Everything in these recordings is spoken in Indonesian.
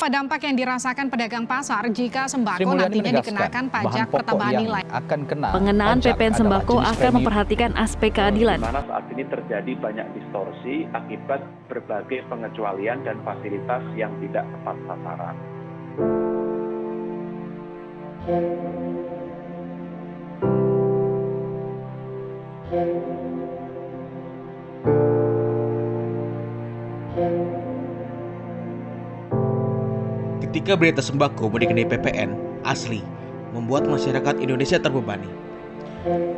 Apa dampak yang dirasakan pedagang pasar jika Sri sembako Mulyani nantinya menegaskan, dikenakan bahan pajak pokok pertambahan yang nilai? akan kena Pengenaan pajak PPN adalah sembako jenis akan premi. memperhatikan aspek keadilan. Di mana saat ini terjadi banyak distorsi akibat berbagai pengecualian dan fasilitas yang tidak tepat sasaran. Ketika berita sembako mau dikenai PPN asli membuat masyarakat Indonesia terbebani.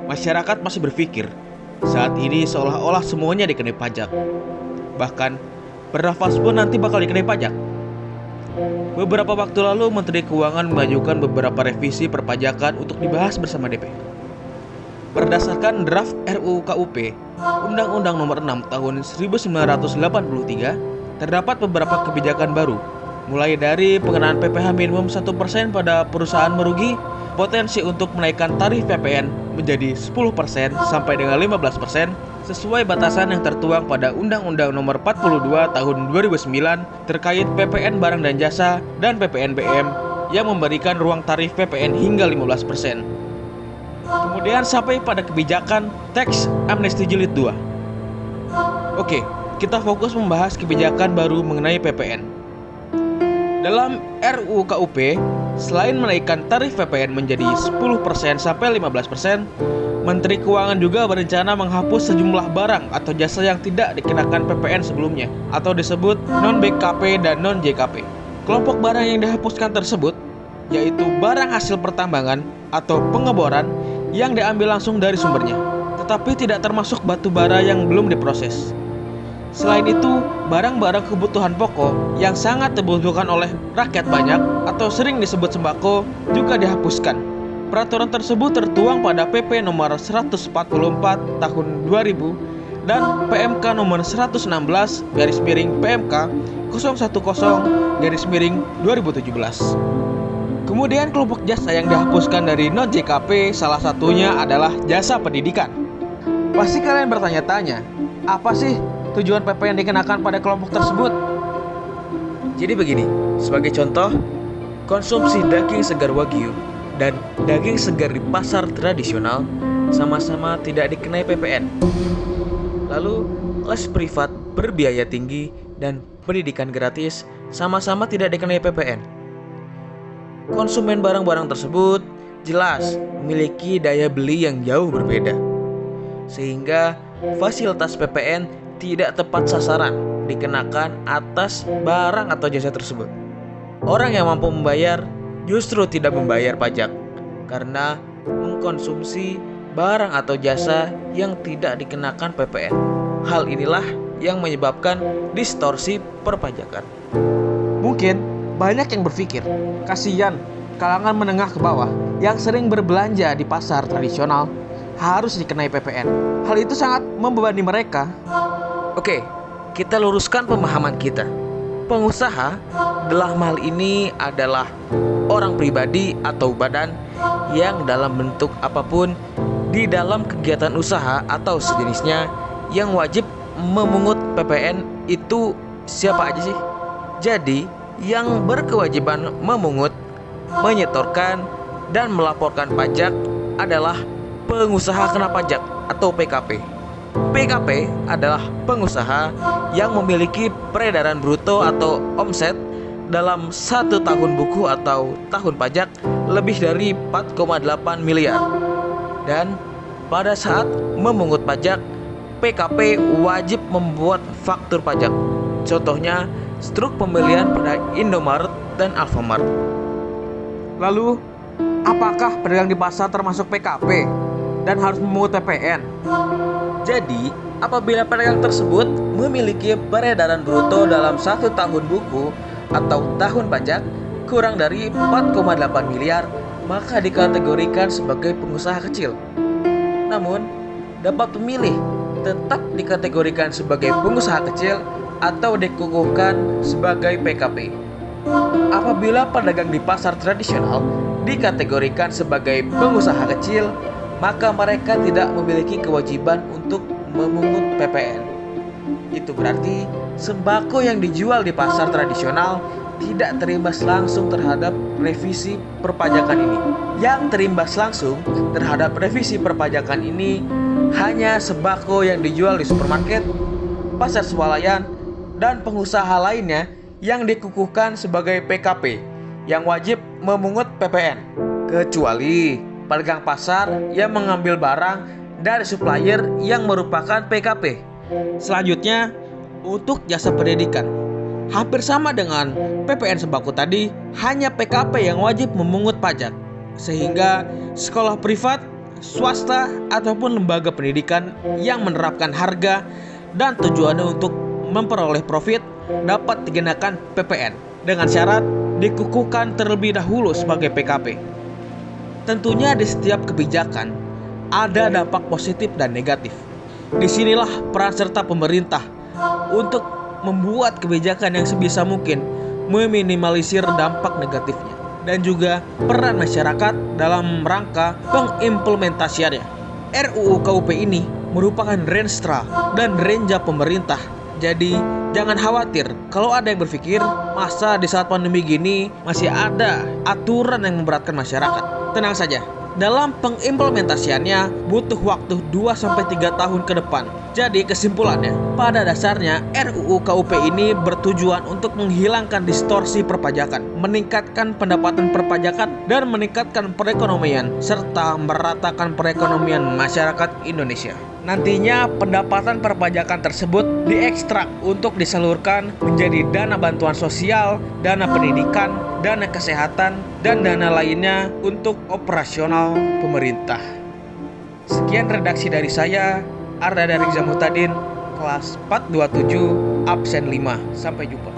Masyarakat masih berpikir saat ini seolah-olah semuanya dikenai pajak. Bahkan bernafas pun nanti bakal dikenai pajak. Beberapa waktu lalu Menteri Keuangan mengajukan beberapa revisi perpajakan untuk dibahas bersama DPR. Berdasarkan draft RUU KUP Undang-Undang Nomor 6 Tahun 1983, terdapat beberapa kebijakan baru, mulai dari pengenaan PPh minimum 1% pada perusahaan merugi, potensi untuk menaikkan tarif PPN menjadi 10% sampai dengan 15% sesuai batasan yang tertuang pada Undang-Undang Nomor 42 Tahun 2009 terkait PPN barang dan jasa dan PPNBM yang memberikan ruang tarif PPN hingga 15%. Kemudian sampai pada kebijakan Tax Amnesty Jilid 2. Oke, kita fokus membahas kebijakan baru mengenai PPN. Dalam RUU KUP, selain menaikkan tarif PPN menjadi 10% sampai 15%, Menteri Keuangan juga berencana menghapus sejumlah barang atau jasa yang tidak dikenakan PPN sebelumnya, atau disebut non-BKP dan non-JKP. Kelompok barang yang dihapuskan tersebut yaitu barang hasil pertambangan atau pengeboran yang diambil langsung dari sumbernya, tetapi tidak termasuk batu bara yang belum diproses. Selain itu, barang-barang kebutuhan pokok yang sangat dibutuhkan oleh rakyat banyak atau sering disebut sembako juga dihapuskan. Peraturan tersebut tertuang pada PP nomor 144 tahun 2000 dan PMK nomor 116 garis miring PMK 010 garis miring 2017. Kemudian kelompok jasa yang dihapuskan dari non-JKP salah satunya adalah jasa pendidikan. Pasti kalian bertanya-tanya, apa sih tujuan PPN dikenakan pada kelompok tersebut? Jadi begini, sebagai contoh, konsumsi daging segar Wagyu dan daging segar di pasar tradisional sama-sama tidak dikenai PPN. Lalu, les privat berbiaya tinggi dan pendidikan gratis sama-sama tidak dikenai PPN. Konsumen barang-barang tersebut jelas memiliki daya beli yang jauh berbeda, sehingga fasilitas PPN tidak tepat sasaran dikenakan atas barang atau jasa tersebut. Orang yang mampu membayar justru tidak membayar pajak karena mengkonsumsi barang atau jasa yang tidak dikenakan PPN. Hal inilah yang menyebabkan distorsi perpajakan. Mungkin banyak yang berpikir, kasihan kalangan menengah ke bawah yang sering berbelanja di pasar tradisional harus dikenai PPN. Hal itu sangat membebani mereka. Oke, kita luruskan pemahaman kita. Pengusaha dalam hal ini adalah orang pribadi atau badan yang dalam bentuk apapun di dalam kegiatan usaha atau sejenisnya yang wajib memungut PPN itu siapa aja sih? Jadi, yang berkewajiban memungut, menyetorkan, dan melaporkan pajak adalah pengusaha kena pajak atau PKP. PKP adalah pengusaha yang memiliki peredaran bruto atau omset dalam 1 tahun buku atau tahun pajak lebih dari 4,8 miliar. Dan pada saat memungut pajak, PKP wajib membuat faktur pajak. Contohnya, struk pembelian pada Indomaret dan Alfamart. Lalu, apakah pedagang di pasar termasuk PKP dan harus memungut PPN? Jadi, apabila pedagang tersebut memiliki peredaran bruto dalam 1 tahun buku atau tahun pajak kurang dari 4,8 miliar, maka dikategorikan sebagai pengusaha kecil. Namun, dapat memilih tetap dikategorikan sebagai pengusaha kecil atau dikukuhkan sebagai PKP. Apabila pedagang di pasar tradisional dikategorikan sebagai pengusaha kecil, maka mereka tidak memiliki kewajiban untuk memungut PPN. Itu berarti sembako yang dijual di pasar tradisional tidak terimbas langsung terhadap revisi perpajakan ini. Yang terimbas langsung terhadap revisi perpajakan ini hanya sembako yang dijual di supermarket, pasar swalayan, dan pengusaha lainnya yang dikukuhkan sebagai PKP yang wajib memungut PPN, kecuali pedagang pasar yang mengambil barang dari supplier yang merupakan PKP. Selanjutnya, untuk jasa pendidikan, hampir sama dengan PPN sembako tadi, hanya PKP yang wajib memungut pajak, sehingga sekolah privat, swasta, ataupun lembaga pendidikan yang menerapkan harga dan tujuannya untuk memperoleh profit dapat dikenakan PPN dengan syarat dikukuhkan terlebih dahulu sebagai PKP. Tentunya di setiap kebijakan ada dampak positif dan negatif. Disinilah peran serta pemerintah untuk membuat kebijakan yang sebisa mungkin meminimalisir dampak negatifnya, dan juga peran masyarakat dalam rangka pengimplementasiannya. RUU KUP ini merupakan renstra dan renja pemerintah. Jadi jangan khawatir kalau ada yang berpikir masa di saat pandemi gini masih ada aturan yang memberatkan masyarakat. Tenang saja, dalam pengimplementasiannya butuh waktu 2-3 tahun ke depan. Jadi kesimpulannya, pada dasarnya RUU KUP ini bertujuan untuk menghilangkan distorsi perpajakan, meningkatkan pendapatan perpajakan, dan meningkatkan perekonomian, serta meratakan perekonomian masyarakat Indonesia. Nantinya pendapatan perpajakan tersebut diekstrak untuk disalurkan menjadi dana bantuan sosial, dana pendidikan, dana kesehatan, dan dana lainnya untuk operasional pemerintah. Sekian redaksi dari saya, Ardada Rizal Muhtadin, kelas 427, absen 5. Sampai jumpa.